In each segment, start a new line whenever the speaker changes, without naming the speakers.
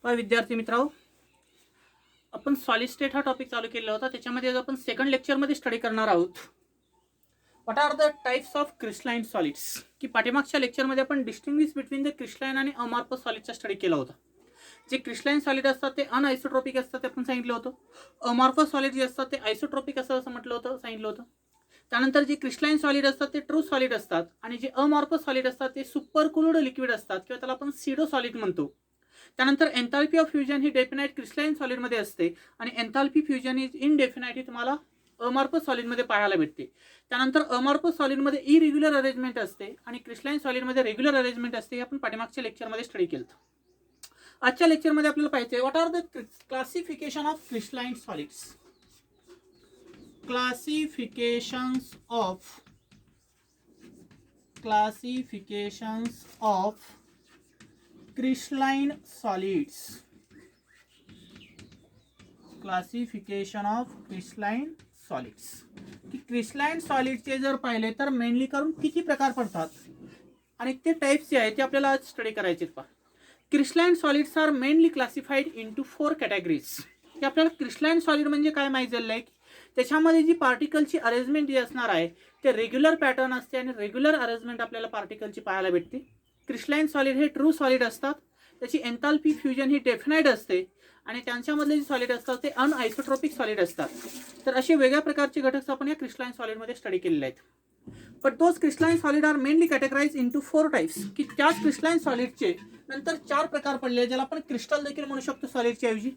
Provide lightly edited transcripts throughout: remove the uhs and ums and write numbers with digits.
विद्यार्थी मित्रांनो, आपण सॉलिड स्टेट हा टॉपिक चालू केला होता. त्याच्यामध्ये आज आपण सेकंड लेक्चरमध्ये स्टडी करणार आहोत. What are the types of crystalline solids. की पाठीमागच्या लेक्चरमध्ये आपण डिस्टिंग्विश बिटवीन द क्रिस्टलाइन आणि अमॉर्फस सॉलिडचा स्टडी केला होता. जे क्रिस्टलाइन सॉलिड असतात ते अनआयसोट्रॉपिक असतात ते आपण सांगितलं होतं. अमॉर्फस सॉलिड जे असतात ते आयसोट्रॉपिक असं म्हटलं होतं, सांगितलं होतं. त्यानंतर जे क्रिस्टलाइन सॉलिड असतात ते ट्रू सॉलिड असतात आणि जे अमॉर्फस सॉलिड असतात ते सुपर कूल्ड लिक्विड असतात किंवा त्याला आपण सिडो सॉलिड म्हणतो. त्यानंतर एन्थाल्पी ऑफ फ्युजन ही डेफिनाइट क्रिस्टलाइन सॉलिडमध्ये असते आणि एन्थाल्पी फ्युजन इज इनडेफिनाइट ही तुम्हाला अमॉर्फस सॉलिडमध्ये पाहायला भेटते. त्यानंतर अमॉर्फस सॉलिडमध्ये इरेग्युलर अरेंजमेंट असते आणि क्रिस्टलाइन सॉलिडमध्ये रेग्युलर अरेंजमेंट असते. हे आपण पाठीमागच्या लेक्चरमध्ये स्टडी केलं. आजच्या लेक्चरमध्ये आपल्याला पाहिजे what are the classification of crystalline solids. Classifications of crystalline solids. Classification of crystalline solids. की क्रिस्टलाइन सॉलिडचे जर पाहिले तर मेनली करून किती प्रकार पडतात आणि ते टाइप्स जे आहेत ते आपल्याला आज स्टडी करायचे आहेत. Crystalline solids are mainly classified into 4 categories. की आपल्याला क्रिस्टलाइन सॉलिड म्हणजे काय माहिती झालेलं आहे की त्याच्यामध्ये जी पार्टिकलची अरेंजमेंट जी असणार आहे ते रेग्युलर पॅटर्न असते आणि रेग्युलर अरेंजमेंट आपल्याला पार्टिकलची पाहायला भेटते. क्रिस्टलाइन सॉलिड हे ट्रू सॉलिड असतात. त्याची एन्थाल्पी फ्युजन ही डेफिनाइट असते आणि त्यांच्यामधले जे सॉलिड असतात ते अनआयसोट्रॉपिक सॉलिड असतात. तर असे वेगळ्या प्रकारचे घटक आपण या क्रिस्टलाइन सॉलिडमध्ये स्टडी केलेले आहेत. But those crystalline solid are mainly categorise into 4 types. की त्याच क्रिस्टलाइन सॉलिडचे नंतर 4 प्रकार पडले ज्याला आपण क्रिस्टल देखील म्हणू शकतो सॉलिडच्या ऐवजी.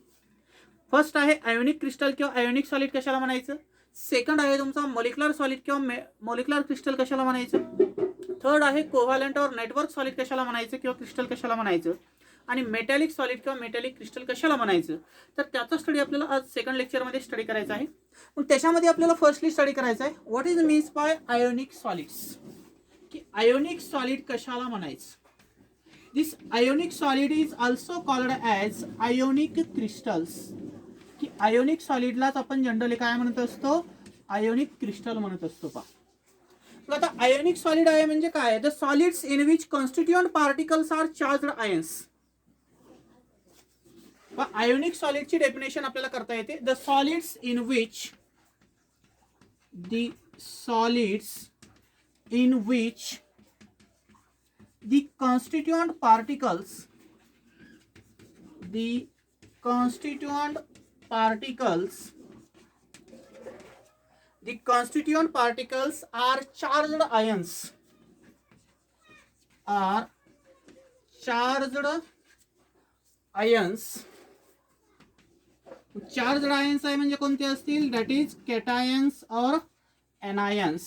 फर्स्ट आहे आयोनिक क्रिस्टल किंवा आयोनिक सॉलिड कशाला म्हणायचं. सेकंड आहे तुमचा मॉलिक्युलर सॉलिड किंवा मॉलिक्युलर क्रिस्टल कशाला म्हणायचं. थर्ड आहे कोव्हॅलंट और नेटवर्क सॉलिड कशाला म्हणायचं किंवा क्रिस्टल कशाला म्हणायचं. आणि मेटॅलिक सॉलिड किंवा मेटॅलिक क्रिस्टल कशाला म्हणायचं. तर त्याचा स्टडी आपल्याला आज सेकंड लेक्चरमध्ये स्टडी करायचा आहे. मग त्याच्यामध्ये आपल्याला फर्स्टली स्टडी करायचं आहे what is means by ionic solids. की आयोनिक सॉलिड कशाला म्हणायचं. This ionic solid is also called as ionic crystals. की आयोनिक सॉलिडलाच आपण जनरली काय म्हणत असतो, आयोनिक क्रिस्टल म्हणत असतो. आता आयोनिक सॉलिड आहे म्हणजे काय. The solids in which constituent particles are charged ions. Ionic सॉलिडची डेफिनेशन आपल्याला करता येते. The solids in which the constituent particles are charged ions. Charged ions आहे म्हणजे कोणते असतील. दॅट इज कॅटायन्स और एनायन्स.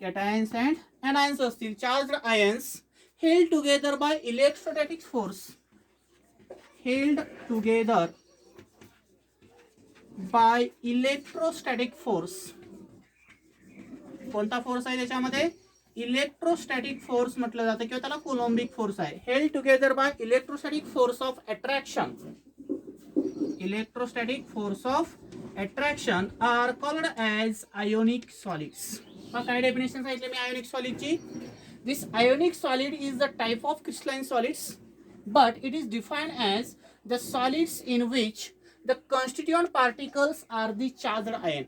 कॅटायन्स अँड एनायन्स असतील. Charged ions held together by electrostatic force. कोणता फोर्स आहे त्याच्यामध्ये. इलेक्ट्रोस्टॅटिक फोर्स म्हटलं जातं किंवा त्याला कोलॉम्बिक फोर्स आहे. Held together by electrostatic force of attraction. Electrostatic force of attraction are called as ionic solids. काय डेफिनेशन सांगितले मी आयोनिक सॉलिडची. This ionic solid is the type of crystalline solids but it is defined as the solids in which the constituent particles are the charged ion.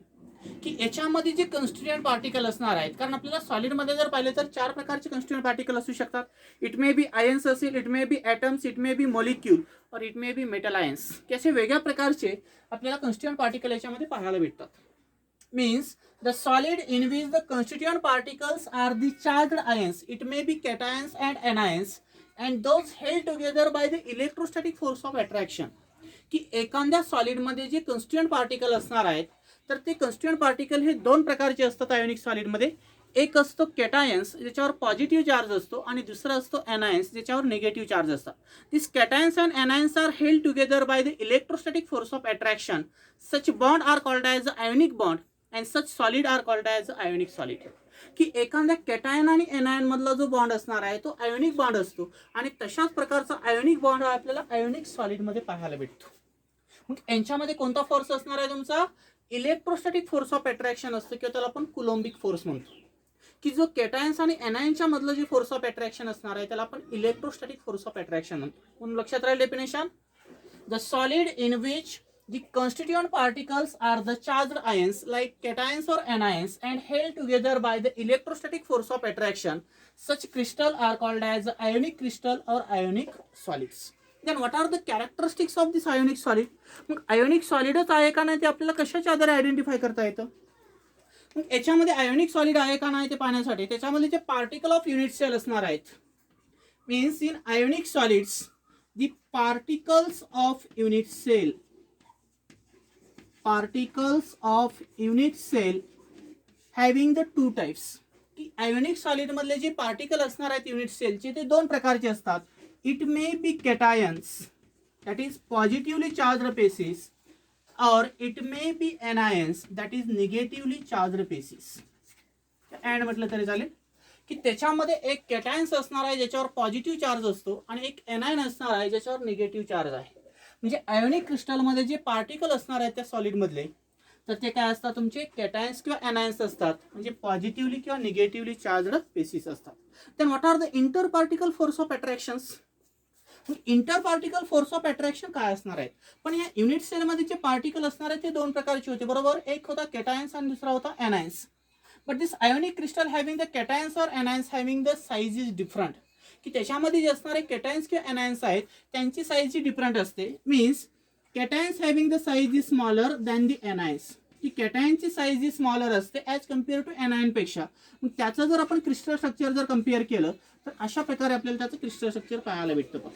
की याच्यामध्ये जे constituent particle असणार आहेत, कारण आपल्याला सॉलिडमध्ये जर पाहिले तर 4 प्रकारचे कॉन्स्टिट्यूएंट पार्टिकल असू शकतात. इट मे बी आयन्स असेल, it may be atoms, it may be molecule और it may be metal ions. की असे वेगळ्या प्रकारचे आपल्याला कॉन्स्टिट्यूएंट पार्टिकल याच्यामध्ये पाहायला भेटतात. Means the solid in which the constituent particles are the charged ions. It may be cations and anions and those held together by the electrostatic force of attraction. की एखाद्या सॉलिडमध्ये जे कॉन्स्टिट्यूएंट पार्टिकल असणार आहेत तर ते कॉन्स्टिट्यूएंट पार्टिकल हे 2 प्रकारचे असतात आयोनिक सॉलिडमध्ये. एक असतो कॅटायन्स ज्याच्यावर पॉझिटिव्ह चार्ज असतो आणि दुसरा असतो एनायन्स ज्याच्यावर निगेटिव्ह चार्ज असतात. This cations and anions are held together by the electrostatic force of attraction. Such bond are called as ionic bond and such solid are called as ionic solid. की एखाद्या cation आणि anion मधला जो bond असणार आहे तो ionic bond असतो आणि तशाच प्रकारचा आयोनिक बॉन्ड आपल्याला आयोनिक सॉलिडमध्ये पाहायला भेटतो. मग यांच्यामध्ये कोणता फोर्स असणार आहे तुमचा. इलेक्ट्रोस्टॅटिक फोर्स ऑफ अट्रॅक्शन असतो किंवा त्याला आपण कुलोम्बिक फोर्स म्हणतो. की जो केटायन्स आणि एनायनच्या मधलं जे फोर्स ऑफ अट्रॅक्शन असणार आहे त्याला आपण इलेक्ट्रोस्टॅटिक फोर्स ऑफ अट्रॅक्शन म्हणतो. म्हणून लक्षात राहील definition, the solid in which the constituent particles are the charged ions like cations or anions and held together by the electrostatic force of attraction. Such crystal are called as ionic crystal or ionic solids. Then what are the characteristics of this ionic solid? मग ionic solidच आहे का नाही ते आपल्याला कशाच्या आधारे identify करता येतं? मग याच्यामध्ये आयोनिक सॉलिड आहे का नाही ते पाहण्यासाठी त्याच्यामध्ये जे पार्टिकल ऑफ युनिट सेल असणार आहेत. Means in ionic solids the particles of unit cell having the two types. की आयोनिक सॉलिड मधले जे पार्टिकल असणार आहेत युनिट सेलचे ते दोन प्रकारचे असतात. It may be cations that is positively charged species और it may be anions that is negatively charged species. And म्हटलं तरी चालेल की त्याच्यामध्ये एक कॅटायन्स असणार आहे ज्याच्यावर पॉझिटिव्ह चार्ज असतो आणि एक एनायन असणार आहे ज्याच्यावर निगेटिव्ह चार्ज आहे. म्हणजे आयोनिक क्रिस्टलमध्ये जे पार्टिकल असणार आहेत त्या सॉलिडमधले तर ते काय असतात तुमचे कॅटायन्स किंवा एनायन्स असतात म्हणजे पॉझिटिव्हली किंवा निगेटिव्हली चार्ज्ड पेसिस असतात. Then what are the inter particle force of attractions. Inter particle force of attraction काय असणार आहेत. पण या युनिट सेलमध्ये जे पार्टिकल असणार आहेत ते दोन प्रकारचे होते बरोबर. एक होता कॅटायन्स आणि दुसरा होता anions. But this ionic crystal having the cations और anions having the size is different. की त्याच्यामध्ये जे असणारे कॅटायन्स किंवा एनायन्स आहेत त्यांची साईज ही डिफरंट असते. Means cations having the size is smaller than the anions. की कॅटायनची साईज ही स्मॉलर असते ॲज कम्पेअर टू एनायन पेक्षा. मग त्याचं जर आपण क्रिस्टल स्ट्रक्चर जर कम्पेअर केलं तर अशा प्रकारे आपल्याला त्याचं क्रिस्टल स्ट्रक्चर पाहायला भेटतं.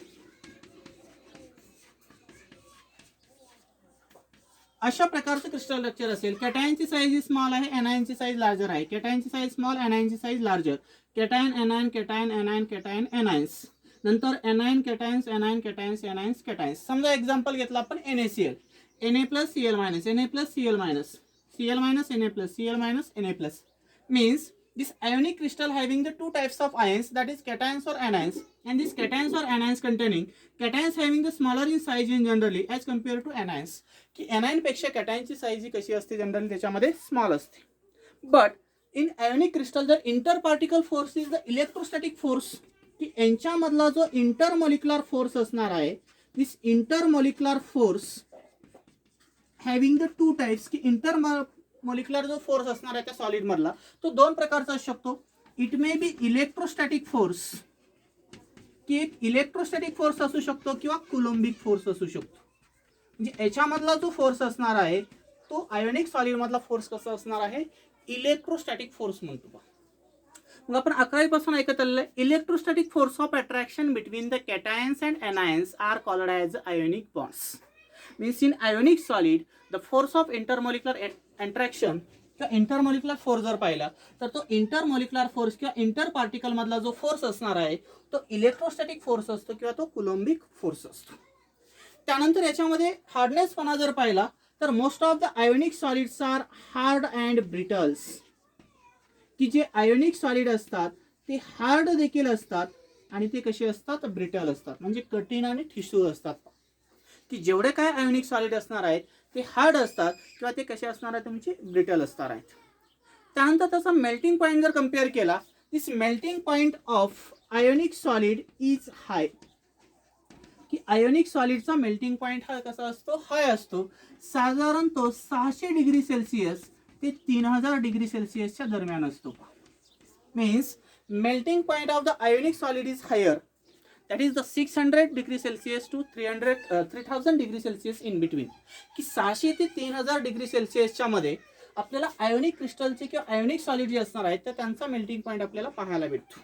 अशा प्रकारचं क्रिस्टल स्ट्रक्चर असेल. कॅटायनची साईज स्मॉल आहे एनायनची साईज लार्जर आहे. कॅटायनची साईज स्मॉल एनायनची size larger. Cation anion cation anion cation anions. नंतर एनायन कॅटायन्स एनायन कॅटायन्स एनायन्स कॅटायन्स. समजा एक्झाम्पल घेतला आपण NaCl Na plus Cl minus Na plus Cl minus Cl minus Na plus Cl minus Na plus. Means this ionic crystal having the two types of ions that is cations or anions and these cations or anions containing cations having the smaller in size in generally as compared to anions. की anion पेक्षा cation ची size ही कशी असते generally त्याच्यामध्ये small असते. But in ionic crystal the inter particle force is the electrostatic force. की यांच्यामधला जो इंटरमॉलिक्युलर फोर्स असणार आहे this intermolecular force having the two types. की इंटरमॉलिक्युलर जो फोर्स असणार आहे त्या सॉलिड मधला तो दोन प्रकारचा असू शकतो. It may B electrostatic force की एक इलेक्ट्रोस्टॅटिक फोर्स असू शकतो किंवा कुलोम्बिक फोर्स असू शकतो. म्हणजे याच्यामधला जो फोर्स असणार आहे तो आयोनिक सॉलिड मधला फोर्स कसा असणार आहे इलेक्ट्रोस्टॅटिक फोर्स म्हणतो. मग आपण 11वी पासून ऐकत आलेलं electrostatic force of attraction between the cations and anions are called as ionic bonds. Means in ionic solid the force of intermolecular attraction किंवा इंटरमॉलिक्युलर फोर्स जर पाहिला तर तो इंटरमॉलिक्युलर फोर्स किंवा इंटर पार्टिकल मधला जो फोर्स असणार आहे तो इलेक्ट्रोस्टॅटिक फोर्स असतो किंवा तो कुलोम्बिक फोर्स असतो. त्यानंतर याच्यामध्ये हार्डनेसपणा जर पाहिला तर most of the ionic solids are hard and brittles. की जे आयोनिक सॉलिड असतात ते हार्ड देखील असतात आणि ते कसे असतात ब्रिटल असतात म्हणजे कठीण आणि ठिसूळ असतात. की जेवढे काय आयोनिक सॉलिड असणार आहेत ते हार्ड असतात किंवा ते कसे असणार आहेत तुमचे ब्रिटल असणार आहेत. त्यानंतर त्याचा मेल्टिंग पॉईंट जर कम्पेअर केला this melting point of ionic solid is high. की आयोनिक सॉलिडचा मेल्टिंग पॉईंट हा कसा असतो हाय असतो. साधारण तो 600 डिग्री सेल्सिअस ते 3000 डिग्री सेल्सिअसच्या दरम्यान असतो. Means melting point of the ionic solid is higher that is the 600 degree Celsius to 3000 degree Celsius in between. की 600 ते 3000 डिग्री सेल्सिअसच्या मध्ये आपल्याला आयोनिक क्रिस्टलचे किंवा आयोनिक सॉलिड जे असणार आहेत तर त्यांचा मेल्टिंग पॉईंट आपल्याला पाहायला भेटतो.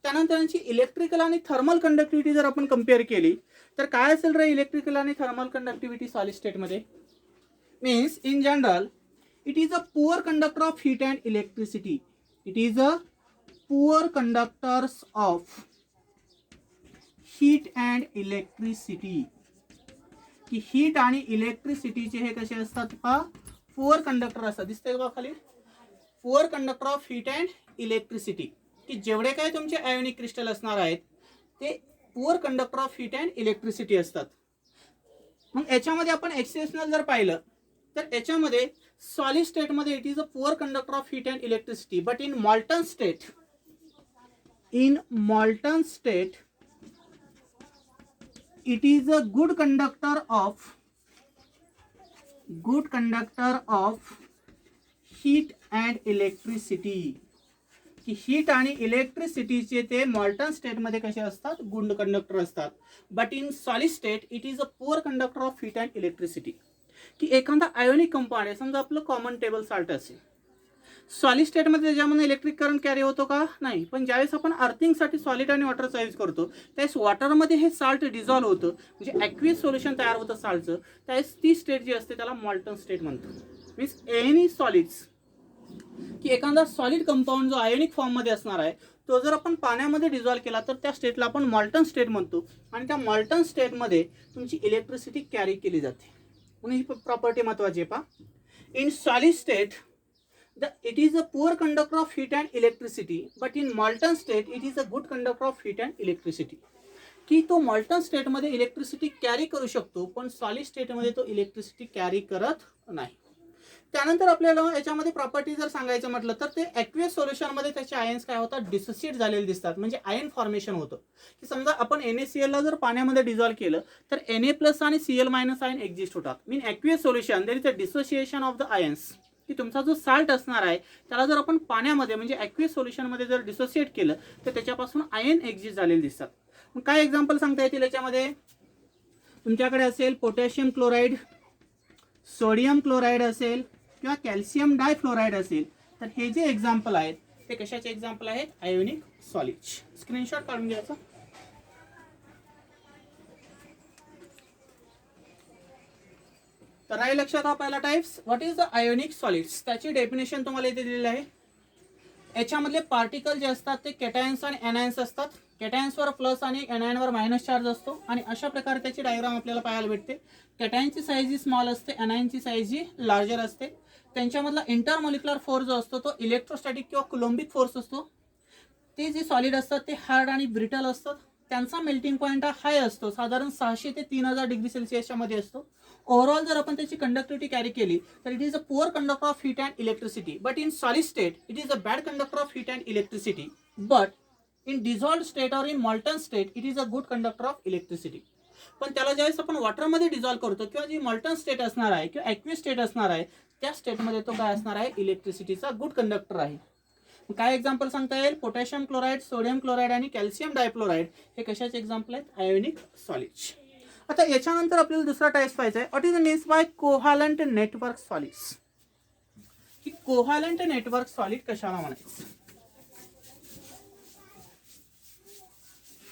त्यानंतर त्यांची इलेक्ट्रिकल आणि थर्मल कंडक्टिव्हिटी जर आपण कम्पेअर केली तर काय असेल रे इलेक्ट्रिकल आणि थर्मल कंडक्टिव्हिटी सॉलिड स्टेटमध्ये. Means in general it is a poor conductor of heat and electricity. It is a poor conductors of heat and electricity. की हीट आणि इलेक्ट्रिसिटीचे हे कसे असतात पुअर कंडक्टर असतात. दिसतंय बघा खाली poor conductor of heat and electricity. की जेवढे काय तुमचे आयोनिक क्रिस्टल असणार आहेत ते poor conductor of heat and electricity असतात. मग याच्यामध्ये आपण एक्सेप्शनल जर पाहिलं तर याच्यामध्ये सॉलिड स्टेटमध्ये it is a poor conductor of heat and electricity, but in molten state it is a good conductor of heat and electricity. की हीट आणि इलेक्ट्रिसिटीचे ते मॉल्टन स्टेटमध्ये कसे असतात, गुड कंडक्टर असतात. But in solid state it is a poor conductor of heat and electricity. की एखादा ionic compound आहे, समजा आपलं कॉमन टेबल साल्ट असेल, सॉलिड स्टेटमध्ये त्याच्यामध्ये इलेक्ट्रिक करंट कॅरी होतो का, नाही. पण ज्यावेळेस आपण अर्थिंगसाठी सॉलिड आणि वॉटरचा यूज करतो त्यावेळेस वॉटरमध्ये हे साल्ट डिझॉल्व्ह होतं, म्हणजे ॲक्वियस सोल्युशन तयार होतं साल्टचं, त्यावेळेस ती स्टेट जी असते त्याला मॉल्टन स्टेट म्हणतो. मीन्स एनी सॉलिड्स, की एखादा सॉलिड कंपाऊंड जो आयोनिक फॉर्ममध्ये असणार आहे तो जर आपण पाण्यामध्ये डिझॉल्व्ह केला तर त्या स्टेटला आपण मॉल्टन स्टेट म्हणतो. आणि त्या मॉल्टन स्टेटमध्ये तुमची इलेक्ट्रिसिटी कॅरी केली जाते. म्हणून ही प्रॉपर्टी महत्त्वाची आहे. पहा, in solid state it is a poor conductor of heat and electricity, but in molten state it is a good conductor of heat and electricity. की तो मॉल्टन स्टेटमध्ये इलेक्ट्रिसिटी कॅरी करू शकतो, पण सॉलिड स्टेटमध्ये तो इलेक्ट्रिसिटी कॅरी करत नाही. त्यानंतर आपल्याला याच्यामध्ये प्रॉपर्टी जर सांगायचं म्हटलं तर ते ॲक्वियस सोल्युशनमध्ये त्याचे आयन्स काय होतात, डिसोसिएट झालेले दिसतात, म्हणजे आयन फॉर्मेशन होतं. की समजा आपण NaCl ला जर पाण्यामध्ये डिझॉल्व्ह केलं तर Na+ आणि Cl- आयन एक्झिस्ट होतात. Mean aqueous solution there is a dissociation of the ions. की तुमचा जो साल्ट असणार आहे त्याला जर आपण पाण्यामध्ये म्हणजे ॲक्वियस सोल्युशनमध्ये जर डिसोसिएट केलं तर त्याच्यापासून आयन एक्झिस्ट झालेले दिसतात. मग काय एक्झाम्पल सांगता येतील याच्यामध्ये, तुमच्याकडे असेल पोटॅशियम क्लोराईड, सोडियम क्लोराईड असेल किंवा कॅल्शियम डायफ्लोराईड असेल. तर हे जे एक्झाम्पल आहेत ते कशाचे एक्झाम्पल आहेत, आयोनिक सॉलिड्स. स्क्रीनशॉट काढून घ्यायचा. तर आहे लक्षात. हा पहिला types, what is the ionic solids, त्याची डेफिनेशन तुम्हाला इथे दिलेली आहे. याच्यामधले पार्टिकल जे असतात ते कॅटायन्स आणि एनायन्स असतात. कॅटायन्सवर प्लस आणि एनायनवर मायनस चार्ज असतो. आणि अशा प्रकारे त्याची डायग्राम आपल्याला पाहायला भेटते. कॅटायनची साईज ही स्मॉल असते, एनायनची साईज ही लार्जर असते. त्यांच्यामधला इंटरमॉलिक्युलर फोर्स जो असतो तो इलेक्ट्रोस्टॅटिक किंवा कुलोम्बिक फोर्स असतो. ते जे सॉलिड असतात ते हार्ड आणि ब्रिटल असतात. त्यांचा मेल्टिंग पॉईंट हा हाय असतो, साधारण 600 ते 3000 डिग्री सेल्सिअसच्या मध्ये असतो. ओव्हरऑल जर आपण त्याची कंडक्टिव्हिटी कॅरी केली तर it is a poor conductor of heat and electricity, but in solid state it is a bad conductor of heat and electricity, but in dissolved state और in molten state it is a good conductor of electricity. पण त्याला ज्यावेळेस आपण वॉटरमध्ये dissolve करतो किंवा जी मॉल्टन state असणार आहे किंवा ॲक्वियस स्टेट असणार आहे त्या स्टेटमध्ये तो काय असणार आहे, इलेक्ट्रिसिटीचा गुड कंडक्टर आहे. काय एक्झाम्पल सांगता येईल, पोटॅशियम क्लोराईड, सोडियम क्लोराईड आणि कॅल्शियम डायफ्लोराईड हे कशाचे एक्झाम्पल आहेत, आयोनिक सॉलिड्स. आता याच्यानंतर आपल्याला दुसरा टाइप पाहायचा आहे, what is means by covalent network solids. की कोव्हॅलंट नेटवर्क सॉलिड कशाला म्हणायचं,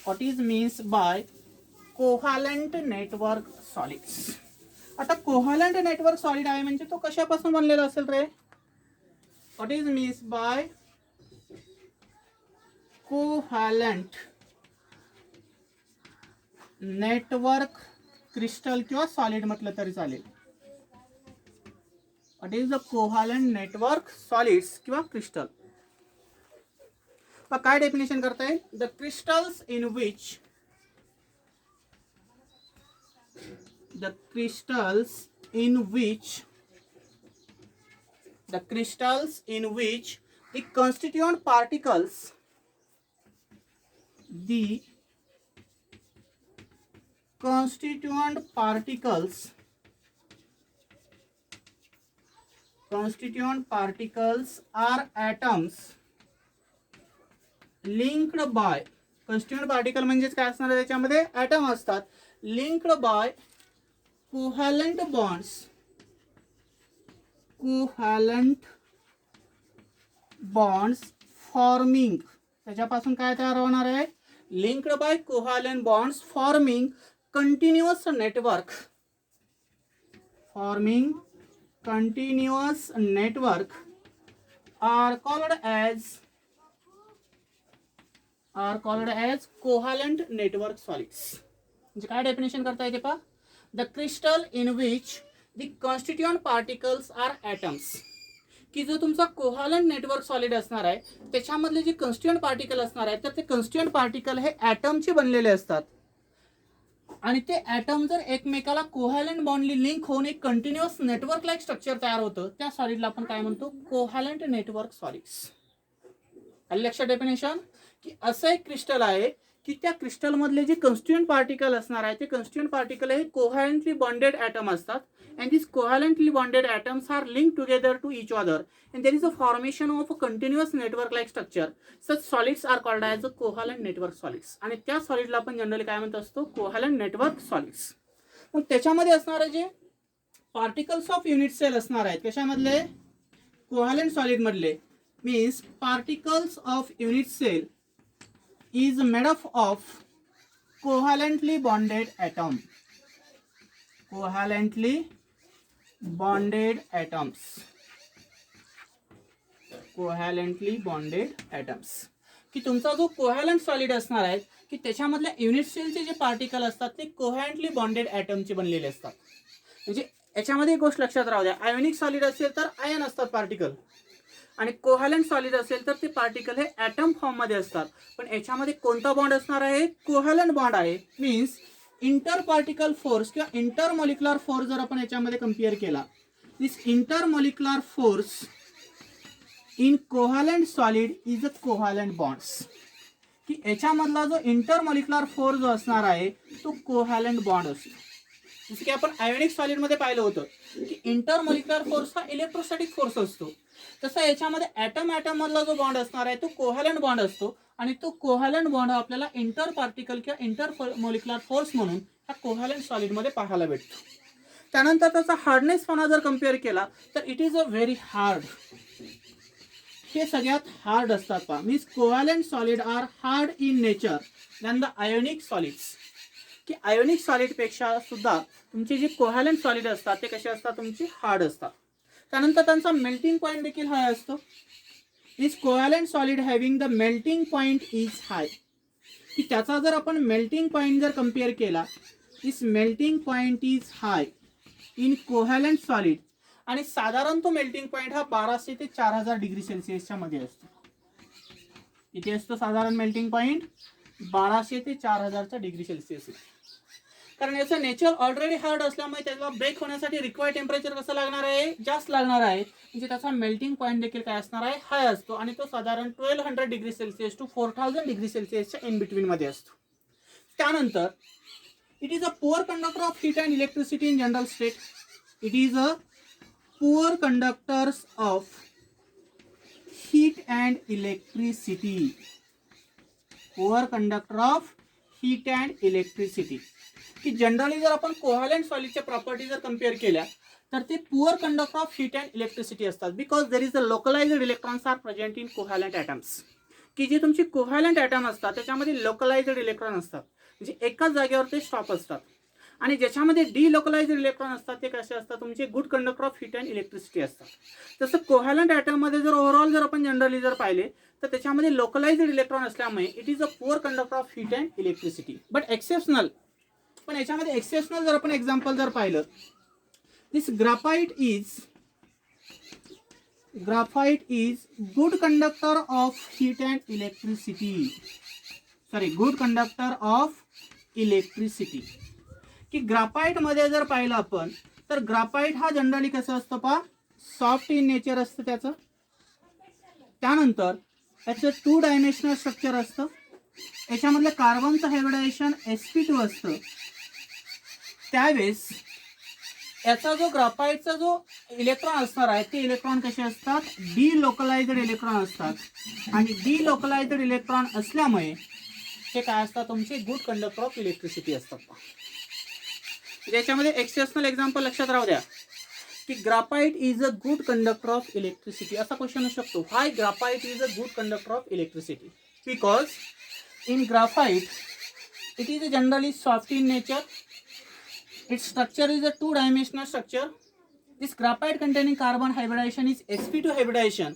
what is means by covalent network solids. आता कोव्हॅलंट नेटवर्क सॉलिड आहे म्हणजे तो कशापासून बनलेला असेल रे, what is means by covalent network crystal किंवा सॉलिड म्हटलं तरी चालेल. What is the covalent network solids किंवा क्रिस्टल. काय डेफिनेशन करता येईल, the crystals in which the crystals in which the constituent particles are atoms linked by, constituent particle म्हणजेच काय असणार आहे, त्याच्यामध्ये ॲटम असतात, linked by covalent bonds forming, त्याच्यापासून काय तयार होणार आहे, linked by covalent bonds forming continuous network are called as covalent network solids. म्हणजे काय डेफिनेशन करता येते पहा, the crystal in which the constituent particles are atoms. की जो तुमचा कोव्हॅलंट नेटवर्क सॉलिड असणार आहे त्याच्यामधले जे कॉन्स्टिट्युएंट पार्टिकल असणार आहेत तर ते कॉन्स्टिट्युएंट पार्टिकल हे ॲटमचे बनलेले असतात. आणि ते ॲटम जर एकमेकाला कोव्हॅलंट बॉन्डली लिंक होऊन एक कंटिन्युअस नेटवर्क लाईक स्ट्रक्चर तयार होतं, त्या सॉलिडला आपण काय म्हणतो, कोव्हॅलंट नेटवर्क सॉलिड्स. आली लक्षात डेफिनेशन, की असं एक क्रिस्टल आहे की त्या क्रिस्टल मधले जे कन्स्टिट्युएंट पार्टिकल असणार आहे ते कन्स्टिट्युएंट पार्टिकल हे कोव्हॅलंटली बॉन्डेड ॲटम असतात. and these covalently bonded atoms are linked together to each other and there is a formation of a continuous network like structure. Such solids are called as a covalent network solids. आणि त्या सॉलिडला आपण generally काय म्हणत असतो, covalent network solids. मग त्याच्यामध्ये असणारे जे पार्टिकल्स ऑफ युनिट सेल असणार आहेत कशामधले, कोव्हॅलंट सॉलिड मधले, means particles of unit cell is made up of covalently bonded atom. Covalently bonded atoms. Covalently bonded atoms. की तुमचा जो कोव्हॅलंट सॉलिड असणार आहे की त्याच्यामधल्या युनिट सेलचे जे पार्टिकल असतात ते कोव्हॅलंटली बॉन्डेड ॲटमचे बनलेले असतात. म्हणजे याच्यामध्ये एक गोष्ट लक्षात राहू द्या, आयोनिक सॉलिड असेल तर आयन असतात पार्टिकल, आणि कोव्हॅलंट सॉलिड असेल तर ते पार्टिकल हे ॲटम फॉर्म मध्ये असतात. पण याच्यामध्ये कोणता बॉन्ड असणार आहे, कोव्हॅलंट बॉन्ड आहे. मीन्स इंटर पार्टिकल फोर्स किंवा इंटर मॉलिक्युलर फोर्स जर आपण याच्यामध्ये कम्पेअर केला, this inter molecular force in covalent solid is a covalent bonds. की याच्यामधला जो इंटर मॉलिक्युलर फोर्स जो असणार आहे तो कोव्हॅलंट बॉन्ड असतो. जसं की आपण आयोनिक सॉलिड मध्ये पाहिलं होतं की इंटर मॉलिक्युलर फोर्स हा इलेक्ट्रोस्टॅटिक फोर्स असतो, तसं याच्यामध्ये ॲटम मधला जो बॉन्ड असणार आहे तो कोव्हॅलंट बॉन्ड असतो. आणि तो कोव्हॅलंट बॉन्ड आपल्याला इंटर पार्टिकल किंवा इंटर मॉलिक्युलर फोर्स म्हणून हा कोव्हॅलंट सॉलिड मध्ये पाहायला भेटतो. त्यानंतर त्याचा हार्डनेसपणा जर कम्पेअर केला तर it is a very hard. हे सगळ्यात हार्ड असतात पहा. Means covalent solid are hard in nature than the ionic solids. की आयोनिक सॉलिड पेक्षा सुद्धा तुमचे जे कोव्हॅलंट सॉलिड असतात ते कसे असतात, तुमचे हार्ड असतात. त्यानंतर त्यांचा मेल्टिंग पॉईंट देखील हाय असतो. Is covalent solid having the melting point is high. की त्याचा जर आपण मेल्टिंग पॉईंट जर कम्पेअर केला, this melting point is high in covalent solid. आणि साधारण तो मेल्टिंग पॉईंट हा 1200 ते 4000 डिग्री सेल्सिअसच्या मध्ये असतो. इथे असतो साधारण मेल्टिंग पॉईंट 1200 ते 4000 डिग्री सेल्सिअस. कारण याचं नेचर ऑलरेडी हार्ड असल्यामुळे त्याला ब्रेक होण्यासाठी रिक्वायर्ड टेम्परेचर कसं लागणार आहे, जास्त लागणार आहे. म्हणजे त्याचा मेल्टिंग पॉईंट देखील काय असणार आहे, हाय असतो. आणि तो साधारण 1200 डिग्री सेल्सिअस टू 4000 डिग्री सेल्सिअसच्या इन बिटवीन मध्ये असतो. त्यानंतर it is a poor conductor of heat and electricity in general state. It is a poor conductors of heat and electricity. Poor conductor of heat and electricity. की generally जर आपण covalent सॉलिडच्या property जर compare केल्या तर ते poor conductor of heat and electricity असतात. Because there is a localized electrons are present in covalent atoms. की जे तुमची कोव्हॅलंट ॲटम असतात त्याच्यामध्ये लोकलाइज्ड इलेक्ट्रॉन असतात, म्हणजे एकाच जागेवर ते स्टॉप असतात. आणि ज्याच्यामध्ये डिलोकलाइज्ड इलेक्ट्रॉन असतात ते कसे असतात, तुमचे good conductor of heat and electricity असतात. तसं कोव्हॅलंट ॲटममध्ये जर ओव्हरऑल जर आपण जनरली जर पाहिले तर त्याच्यामध्ये लोकलाइज्ड इलेक्ट्रॉन असल्यामुळे it is a poor conductor of heat and electricity. But exceptional, पण याच्यामध्ये एक्सेप्शनल जर आपण एक्झाम्पल जर पाहिलं, this graphite is good conductor of heat and electricity. Sorry, good conductor of electricity. की ग्राफाइट मध्ये जर पाहिलं आपण तर ग्राफाइट हा जनरली कसं असतं पहा, सॉफ्ट इन नेचर असतं त्याचं. त्यानंतर त्याचं 2 डायमेन्शनल स्ट्रक्चर असतं. याच्यामधलं कार्बनचं हायब्रिडायझेशन sp2 असतं. त्यावेळेस याचा जो ग्राफाइटचा जो इलेक्ट्रॉन असणार आहे ते इलेक्ट्रॉन कसे असतात, डिलोकलाइज्ड इलेक्ट्रॉन असतात. आणि डिलोकलाइज्ड इलेक्ट्रॉन असल्यामुळे ते काय असतात, तुमचे गुड कंडक्टर ऑफ इलेक्ट्रिसिटी असतात. याच्यामध्ये एक्सेप्शनल एक्झाम्पल लक्षात राहू द्या की graphite is a good conductor of electricity. असा क्वेश्चन असू शकतो, why graphite is a good conductor of electricity. Because in graphite it is generally soft in nature. Its structure is a 2-dimensional structure. This graphite containing carbon hybridization is sp2 hybridization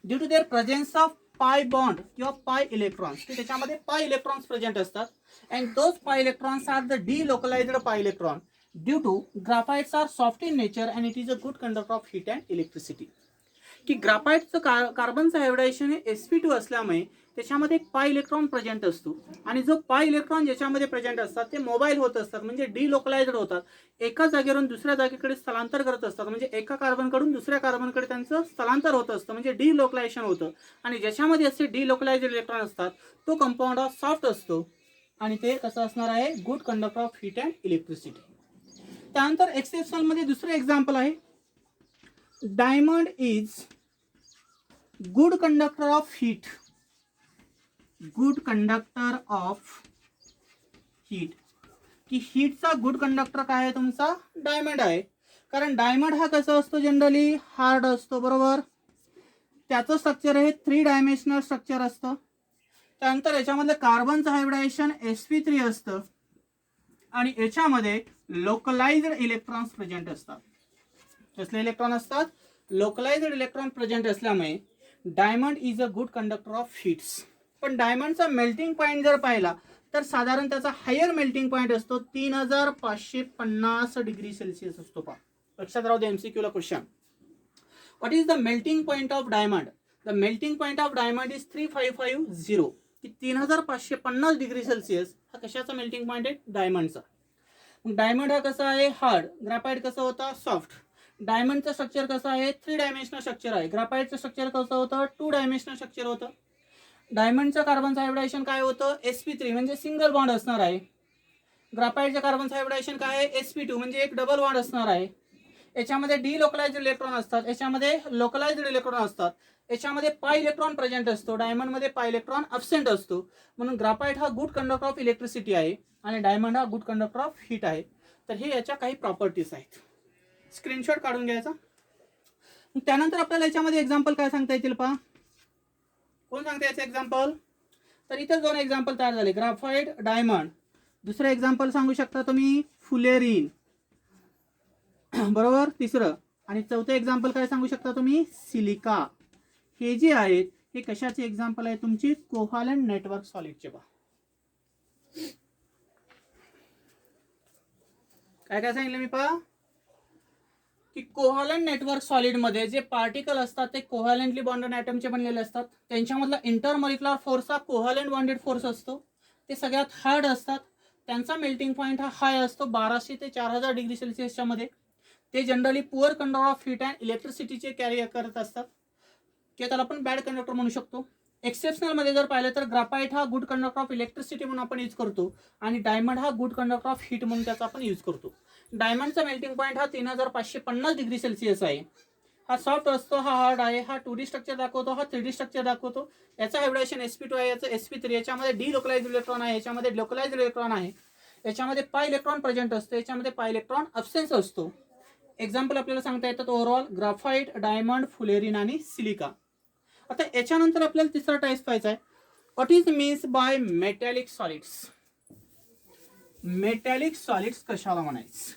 due to their presence of pi bond किंवा pi electrons. की त्याच्यामध्ये pi electrons present असतात. And those pi electrons are the delocalized pi electron. Due to graphites are soft in nature and it is a good conductor of heat and electricity. की ग्राफाईटचं कार्बनचं hybridisation हे sp2 असल्यामुळे त्याच्यामध्ये एक पाय electron present असतो आणि जो पाय इलेक्ट्रॉन ज्याच्यामध्ये प्रेझेंट असतात ते मोबाईल होत असतात, म्हणजे डिलोकलाइज्ड होतात, एका जागेवरून दुसऱ्या जागेकडे स्थलांतर करत असतात, म्हणजे एका कार्बनकडून दुसऱ्या कार्बनकडे त्यांचं स्थलांतर होत असतं, म्हणजे डिलोकलायझेशन होतं. आणि ज्याच्यामध्ये असे डिलोकलाइज्ड इलेक्ट्रॉन असतात तो कंपाऊंड हा सॉफ्ट असतो आणि ते कसं असणार आहे, good conductor of heat and electricity. त्यानंतर एक्सेप्शनल मध्ये दुसरं एक्झाम्पल आहे, diamond is good conductor of heat. Good conductor of heat, की हीटचा गुड कंडक्टर काय आहे तुमचा, डायमंड आहे. कारण डायमंड हा कसा असतो, जनरली हार्ड असतो, बरोबर. त्याचं स्ट्रक्चर हे 3 डायमेन्शनल स्ट्रक्चर असतं. त्यानंतर याच्यामधलं कार्बनचं हायब्रिडायझेशन sp3 असतं आणि याच्यामध्ये लोकलाइज्ड इलेक्ट्रॉन्स प्रेझेंट असतात. कसले इलेक्ट्रॉन असतात, लोकलाइज्ड इलेक्ट्रॉन प्रेझेंट असल्यामुळे diamond is a good conductor of heats. पण डायमंडचा मेल्टिंग पॉईंट जर पाहिला तर साधारण त्याचा हायर मेल्टिंग पॉईंट असतो 3550 डिग्री सेल्सिअस असतो. पहा लक्षात राहू दे, एमसीक्यूला question. What is the melting point of diamond? The melting point of diamond is 3550, की 3550 डिग्री सेल्सिअस हा कशाचा मेल्टिंग पॉईंट आहे, डायमंडचा. डायमंड हा कसा आहे, हार्ड. ग्राफाईट कसा होता, सॉफ्ट. डायमंडचं स्ट्रक्चर कसं आहे, 3 डायमेन्शनल स्ट्रक्चर आहे. ग्राफाईटचं स्ट्रक्चर कसं होतं, 2 डायमेन्शनल स्ट्रक्चर होतं. डायमंडचं कार्बनचं हायब्रिडायझेशन काय होतं, sp3 म्हणजे सिंगल बॉन्ड असणार आहे. ग्राफाईटच्या कार्बनचं हायब्रिडायझेशन काय आहे, sp2 म्हणजे एक डबल बॉन्ड असणार आहे. याच्यामध्ये डिलोकलाइज्ड इलेक्ट्रॉन असतात, याच्यामध्ये लोकलाइज्ड इलेक्ट्रॉन असतात. याच्यामध्ये पाय इलेक्ट्रॉन प्रेझेंट असतो, डायमंडमध्ये पाय इलेक्ट्रॉन अब्सेंट असतो. म्हणून ग्राफाईट हा गुड कंडक्टर ऑफ इलेक्ट्रिसिटी आहे आणि डायमंड हा गुड कंडक्टर ऑफ हीट आहे. तर हे याच्या काही प्रॉपर्टीज आहेत, स्क्रीनशॉट काढून घ्यायचा. त्यानंतर आपल्याला याच्यामध्ये एक्झाम्पल काय सांगता येतील, पहा कोण सांगता याचं एक्झाम्पल. तर इथे 2 एक्झाम्पल तयार झाले, ग्राफाईट, डायमंड. दुसरं एक्झाम्पल सांगू शकता तुम्ही, फुलेरिन, बरोबर. तिसरं आणि चौथं एक्झाम्पल काय सांगू शकता तुम्ही, सिलिका. हे जे आहेत हे कशाचे एक्झाम्पल आहे, तुमची कोव्हॅलेंट नेटवर्क सॉलिडचे. पहा काय काय सांगितलं मी, पहा की कोव्हॅलेंट नेटवर्क सॉलिड मध्ये जे पार्टिकल असतात ते कोव्हॅलेंटली बॉन्डेड ॲटमचे बनलेले असतात. त्यांच्यामधला इंटरमॉलिक्युलर फोर्स हा कोव्हॅलेंट बॉन्डेड फोर्स असतो. ते सगळ्यात हार्ड असतात. त्यांचा मेल्टिंग पॉईंट हा हाय असतो 1200 ते 4000 डिग्री सेल्सिअसच्या मध्ये. ते generally poor conductor of heat and इलेक्ट्रिसिटीचे कॅरी करत असतात, किंवा त्याला आपण बॅड कंडक्टर म्हणू शकतो. एक्सेप्शनल मध्ये जर पाहिलं तर ग्राफाईट हा गुड कंडक्टर ऑफ इलेक्ट्रिसिटी म्हणून आपण यूज करतो आणि डायमंड हा गुड कंडक्टर ऑफ हीट म्हणून त्याचा आपण यूज करतो. डायमंडचा मेल्टिंग पॉईंट हा 3550 डिग्री सेल्सिअस आहे. हा सॉफ्ट असतो, हा हार्ड आहे, हा 2D स्ट्रक्चर दाखवतो, हा 3D स्ट्रक्चर दाखवतो. याचा हायब्रिडेशन sp2 आहे, याचं sp3. याच्यामध्ये डिलोकलाइज्ड इलेक्ट्रॉन आहे, याच्यामध्ये लोकलाइज्ड इलेक्ट्रॉन आहे. याच्यामध्ये पाय इलेक्ट्रॉन प्रेझेंट असतो, याच्यामध्ये पाय इलेक्ट्रॉन अब्सेंस असतो. एक्झाम्पल आपल्याला सांगता येतात ओव्हरऑल ग्राफाईट, डायमंड, फुलेरिन आणि सिलिका. आता याच्यानंतर आपल्याला तिसरा टाइप पाहायचा आहे, what is means bye metallic solids. Metallic solids कशाला म्हणायचं.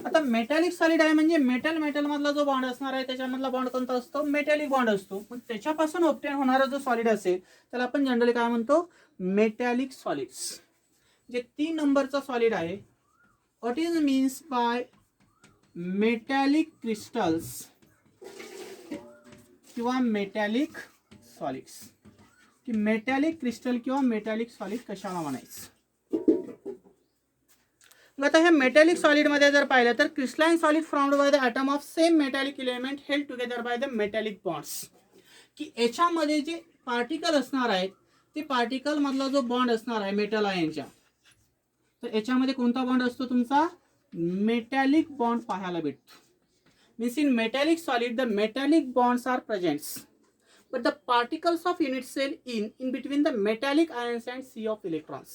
आता मेटॅलिक सॉलिड आहे म्हणजे मेटल मधला जो बॉन्ड असणार आहे त्याच्यामधला बॉन्ड कोणता असतो, मेटॅलिक बॉन्ड असतो. मग त्याच्यापासून ऑब्टेन होणारा जो सॉलिड असेल त्याला आपण जनरली काय म्हणतो, मेटॅलिक सॉलिड्स. जे 3 नंबरचा सॉलिड आहे, what is means bye metallic crystals किंवा मेटॅलिक सॉलिड्स, की मेटॅलिक क्रिस्टल किंवा मेटॅलिक सॉलिड कशाला म्हणायचं. आता हे मेटॅलिक सॉलिड मध्ये जर पाहिलं तर crystalline solid formed by the atom of same metallic element held together by the metallic bonds, की याच्यामध्ये जे पार्टिकल असणार आहेत ते पार्टिकल मधला जो बॉन्ड असणार आहे मेटल आयनच्या, तर याच्यामध्ये कोणता बॉन्ड असतो तुमचा, मेटॅलिक बॉन्ड पाहायला भेटतो. Means in metallic solid the metallic bonds are presents but the particles of unit cell in between the metallic ions and sea of electrons.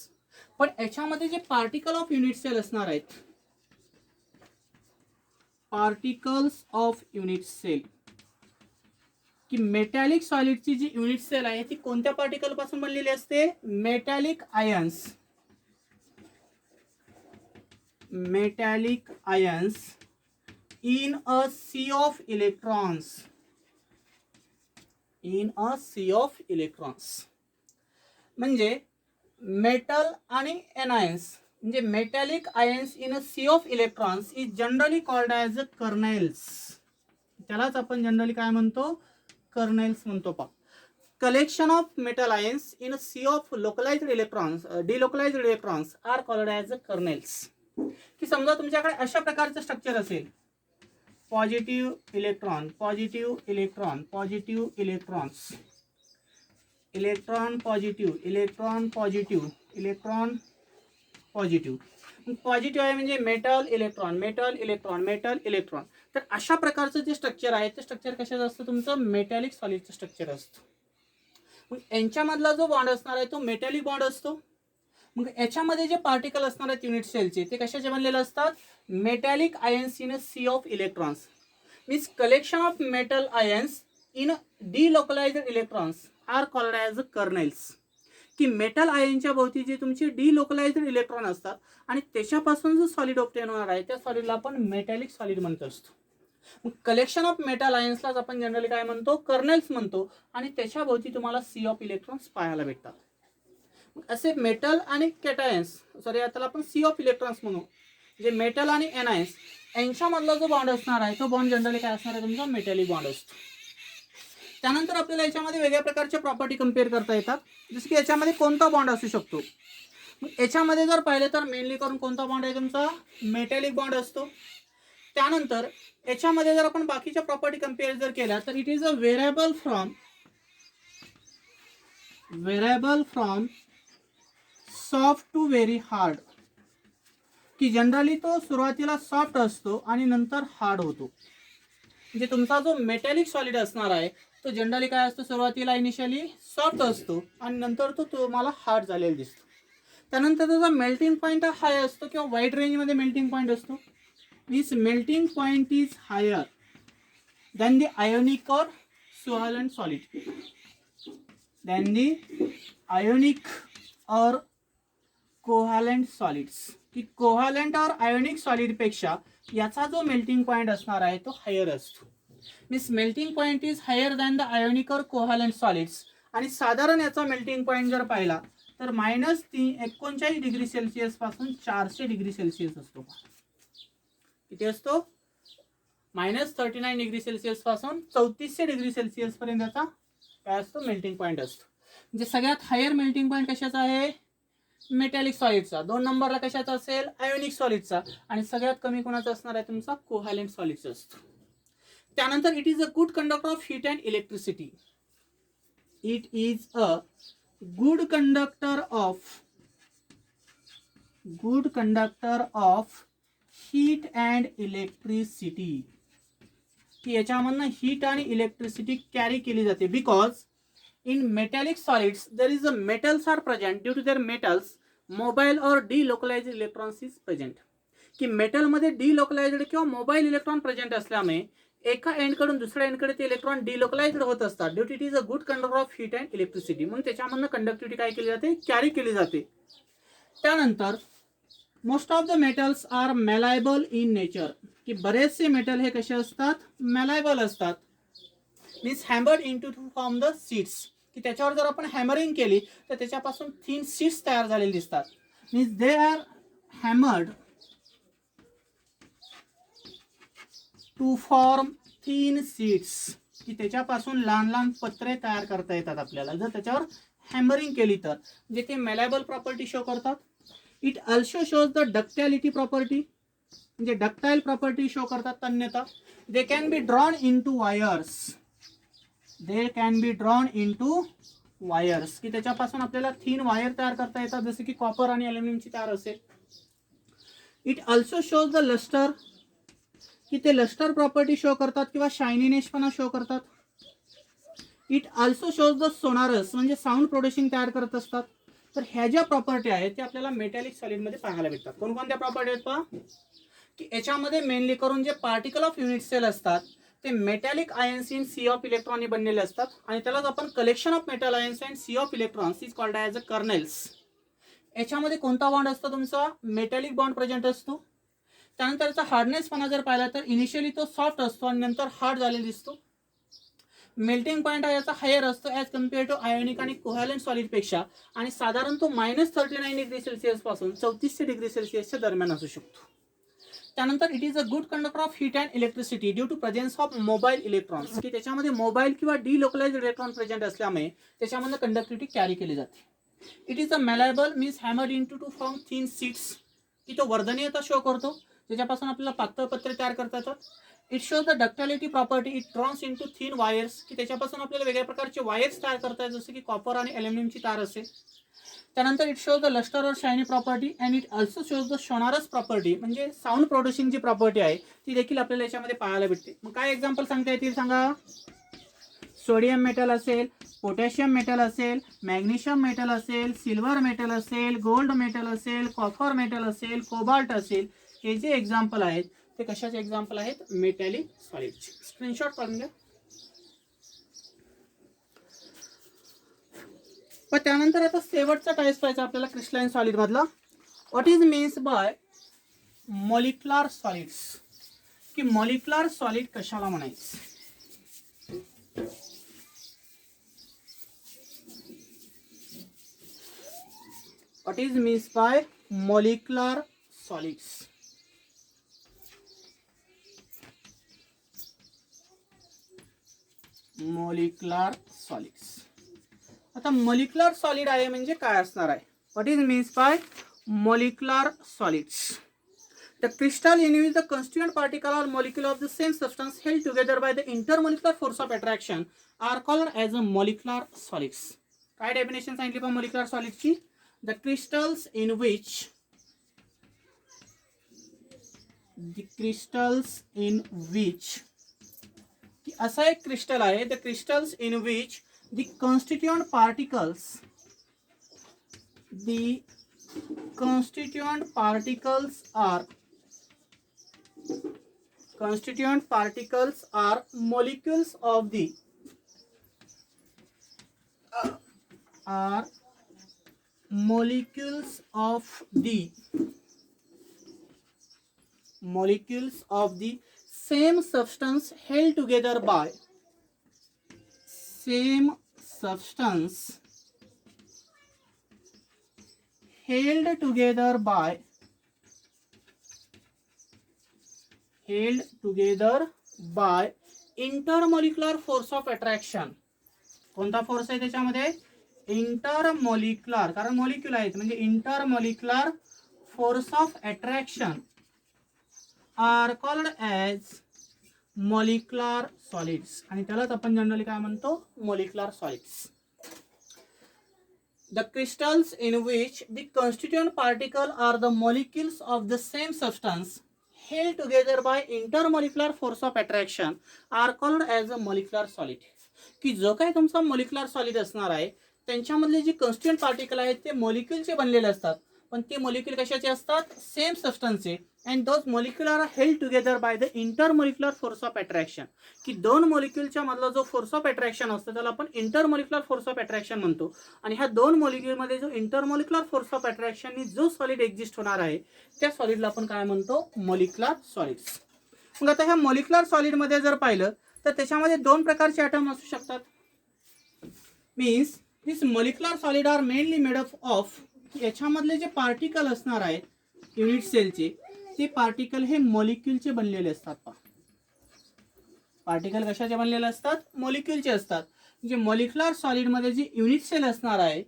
पण याच्यामध्ये जे पार्टिकल ऑफ युनिट सेल असणार आहेत, particles of unit cell, की metallic सॉलिडची जी unit cell आहे ती कोणत्या पार्टिकल पासून बनलेली असते, metallic ions. Metallic ions in a sea of electrons, in a sea of electrons. म्हणजे मेटल आणि एनायन्स म्हणजे metallic ions in a sea of electrons is generally called as a kernels. त्यालाच आपण जनरली काय म्हणतो, कर्नेल्स म्हणतो. पा collection of metal ions in a sea of localised electrons, delocalized electrons are called as a kernels. की समजा तुमच्याकडे अशा प्रकारचं स्ट्रक्चर असेल, positive electron, positive electron, positive electrons, electron positive, electron positive, electron positive. Positive आहे म्हणजे metal electron, metal electron, metal electron. तर अशा प्रकारचं जे स्ट्रक्चर आहे ते स्ट्रक्चर कशाचं असतं, तुमचं मेटॅलिक सॉलिडचं स्ट्रक्चर असतं. मग यांच्यामधला जो बॉन्ड असणार आहे तो मेटॅलिक बॉन्ड असतो. मग याच्यामध्ये जे पार्टिकल असणार आहेत युनिट सेलचे ते कशाचे बनलेले असतात, metallic ions in a sea of electrons. Means collection of metal ions in delocalized electrons are called as a kernels. की मेटल आयनच्या भोवती जे तुमचे डिलोकलाइज्ड इलेक्ट्रॉन असतात आणि त्याच्यापासून जो सॉलिड ऑब्टेन होणार आहे त्या सॉलिडला आपण मेटॅलिक सॉलिड म्हणत असतो. मग कलेक्शन ऑफ मेटल आयन्सलाच आपण जनरली काय म्हणतो, कर्नेल्स म्हणतो. आणि त्याच्या भोवती तुम्हाला सी ऑफ इलेक्ट्रॉन्स पाहायला भेटतात. असे मेटल आणि कॅटायन्स, सॉरी त्याला आपण सी ऑफ इलेक्ट्रॉन्स म्हणू, जे मेटल आणि एनायन्स यांच्यामधला जो बॉन्ड असणार आहे तो बॉन्ड जनरली काय असणार आहे, तुमचा मेटॅलिक बॉन्ड असतो. त्यानंतर आपल्याला याच्यामध्ये वेगळ्या प्रकारच्या प्रॉपर्टी कम्पेअर करता येतात. जसं की याच्यामध्ये कोणता बॉन्ड असू शकतो. मग याच्यामध्ये जर पाहिलं तर मेनली करून कोणता बॉन्ड आहे तुमचा, मेटॅलिक बॉन्ड असतो. त्यानंतर याच्यामध्ये जर आपण बाकीच्या प्रॉपर्टी कम्पेअर जर केल्या तर it is a variable from soft to very hard. की जनरली तो सुरुवातीला सॉफ्ट असतो आणि नंतर हार्ड होतो. म्हणजे तुमचा जो मेटॅलिक सॉलिड असणार आहे तो जनरली काय असतो, सुरुवातीला इनिशियली सॉफ्ट असतो आणि नंतर तो तुम्हाला हार्ड झालेला दिसतो. त्यानंतर त्याचा मेल्टिंग पॉईंट हाय असतो किंवा वाईड रेंजमध्ये मेल्टिंग पॉईंट असतो. Means melting point is higher than the ionic or covalent solid, than the ionic or covalent solids. की कोव्हॅलेंट और आयोनिक सॉलिड पेक्षा याचा जो मेल्टिंग पॉईंट असणार आहे तो हायर असतो. Means melting point is higher than the ionic or covalent solids. आणि साधारण याचा मेल्टिंग पॉईंट जर पाहिला तर -39 डिग्री सेल्सिअस पासून 400 डिग्री सेल्सिअस असतो. किती असतो, -39 डिग्री सेल्सिअस पासून 3400 डिग्री सेल्सिअस पर्यंत याचा काय असतो, मेल्टिंग पॉईंट असतो. म्हणजे सगळ्यात हायर मेल्टिंग पॉईंट कशाचा आहे, मेटॅलिक सॉलिडचा. 2 नंबरला कशाचा असेल, आयोनिक सॉलिडचा. आणि सगळ्यात कमी कोणाचा असणार आहे, तुमचा कोव्हॅलेंट सॉलिडचा असतो. त्यानंतर it is a good conductor of heat and electricity. It is a good conductor of heat and electricity. की याच्यामधनं हीट आणि इलेक्ट्रिसिटी कॅरी केली जाते. Because in metallic solids there is a metals are present, due to their metals mobile or delocalized electrons is present. की मेटलमध्ये delocalized किंवा mobile electron present असल्यामुळे एका एंडकडून दुसऱ्या एंडकडे ते इलेक्ट्रॉन डिलोकलाइज्ड होत असतात. Due to it is a good conductor of heat and electricity. म्हणून त्याच्यामधनं कंडक्टिव्हिटी काय केली जाते, कॅरी केली जाते. त्यानंतर most of the metals are malleable in nature. की बरेचसे मेटल हे कसे असतात, मॅलायबल असतात. Means hammered into form the sheets. की त्याच्यावर जर आपण हॅमरिंग केली तर त्याच्यापासून थिन सीड्स तयार झालेले दिसतात. Means they are hammered to form thin sheets. की त्याच्यापासून लहान लहान पत्रे तयार करता येतात आपल्याला जर त्याच्यावर हॅमरिंग केली तर. जे ते मॅलायबल प्रॉपर्टी शो करतात. It also shows the ductility property, म्हणजे डक्टाईल प्रॉपर्टी शो करतात, तन्यता. They can be drawn into wires. की त्याच्यापासून आपल्याला थिन वायर तयार करता येतात, जसे की कॉपर आणि अल्युमिनियमची तार असेल. It also shows the lustre. की ते लस्टर प्रॉपर्टी शो करतात किंवा शायनिनेस पण शो करतात. इट ऑल्सो शोज द सोनारस, म्हणजे साऊंड प्रोड्युसिंग तयार करत असतात. तर ह्या ज्या प्रॉपर्टी आहेत ते आपल्याला मेटॅलिक सॉलिडमध्ये पाहायला भेटतात. कोणकोणत्या प्रॉपर्टी आहेत पहा, की याच्यामध्ये मेनली करून जे पार्टिकल ऑफ युनिट सेल असतात ते metallic ions in sea of इलेक्ट्रॉनने बनलेले असतात. आणि त्यालाच आपण collection of metal ions and sea of electrons is called as a kernels. याच्यामध्ये कोणता बॉन्ड असतो, तुमचा मेटॅलिक बॉन्ड प्रेझेंट असतो. त्यानंतर त्याचा हार्डनेसपणा जर पाहिला तर इनिशियली तो सॉफ्ट असतो आणि नंतर हार्ड झालेला दिसतो. मेल्टिंग पॉईंट हा याचा हायर असतो ॲज कम्पेअर टू आयोनिक आणि कोव्हॅलेंट सॉलिडपेक्षा. आणि साधारण तो -39 डिग्री सेल्सिअस पासून 3400 डिग्री सेल्सिअसच्या दरम्यान असू शकतो. त्यानंतर it is a good conductor of heat and electricity due to presence of mobile electrons, की त्याच्यामध्ये मोबाईल किंवा डिलोकलाइज्ड इलेक्ट्रॉन प्रेझेंट असल्यामुळे त्याच्यामधनं कंडक्टिव्हिटी कॅरी केली जाते. It is a malleable means hammered into form thin sheets, की तो वर्धनीयता show करतो ज्याच्यापासून आपल्याला पातळ पत्रे तयार करता येतात. It shows the ductility property, it trans into thin wires, की त्याच्यापासून आपल्याला वेगळ्या प्रकारचे वायर्स तयार करता येतात जसे की कॉपर आणि ॲल्युमिनियमची तार असेल. त्यानंतर it shows the lustre or shiny property and it also shows the sonorous property, म्हणजे साऊंड प्रोड्युसिंग जी प्रॉपर्टी आहे ती देखील आपल्याला याच्यामध्ये पाहायला भेटते. मग काय एक्झाम्पल सांगता येतील सांगा. सोडियम मेटल असेल, पोटॅशियम मेटल असेल, मॅग्नेशियम मेटल असेल, सिल्वर मेटल असेल, गोल्ड मेटल असेल, कॉपर मेटल असेल, कोबाल्ट असेल. हे जे एक्झाम्पल आहेत ते कशाचे एक्झाम्पल आहेत, मेटॅलिक सॉलिडचे. स्क्रीनशॉट काढून घ्या. पण त्यानंतर आता शेवटचा टाईप पाहायचा आपल्याला क्रिस्टलाइन सॉलिड मधला. What is means bye molecular solids, की मॉलिक्युलर सॉलिड कशाला म्हणायचं. What is means by molecular solids? Molecular solids. आता molecular solid आहे म्हणजे काय असणार आहे. What is means by molecular solids? The crystal in which the constituent particle or molecule of the same substance held together by the intermolecular force of attraction are called as a molecular solids. काय definition सांगितली पण molecular solids ची. The crystals in which असा एक crystal आहे. The crystals in which the constituent particles are molecules of the same substance held together by intermolecular force of attraction. कोणता force आहे त्याच्यामध्ये, इंटरमॉलिक्युलर, कारण मॉलिक्युल आहेत म्हणजे intermolecular force of attraction are called as molecular solids, आणि त्यालाच आपण generally काय म्हणतो, molecular solids. The crystals in which the constituent particle are the molecules of the same substance held together by intermolecular force of attraction are called as a molecular solid. की जो काही तुमचा molecular solid असणार आहे त्यांच्यामधले जे constituent particle आहेत ते मॉलिक्युलचे बनलेले असतात, पण ते मॉलिक्युल कशाचे असतात, सेम सबस्टन्सचे. And those molecule are held together by the intermolecular force of attraction, की दोन मॉलिक्युलच्या मधला जो फोर्स ऑफ अट्रॅक्शन असतो त्याला आपण इंटरमॉलिक्युलर फोर्स ऑफ अट्रॅक्शन म्हणतो. आणि ह्या दोन मॉलिक्युलमध्ये जो इंटरमॉलिक्युलर फोर्स ऑफ अट्रॅक्शननी जो सॉलिड एक्झिस्ट होणार आहे त्या सॉलिडला आपण काय म्हणतो, मॉलिक्युलर सॉलिड्स. मग आता ह्या मॉलिक्युलर सॉलिडमध्ये जर पाहिलं तर त्याच्यामध्ये दोन प्रकारचे ॲटम असू शकतात. Means this molecular solid are mainly made up of, याच्यामधले जे पार्टिकल असणार आहेत युनिट सेलचे ते पार्टिकल हे मॉलिक्युलचे बनलेले असतात. पार्टिकल कशाचे बनलेले असतात, मॉलिक्युलचे असतात. म्हणजे मॉलिक्युलर सॉलिडमध्ये जे युनिट सेल असणार आहे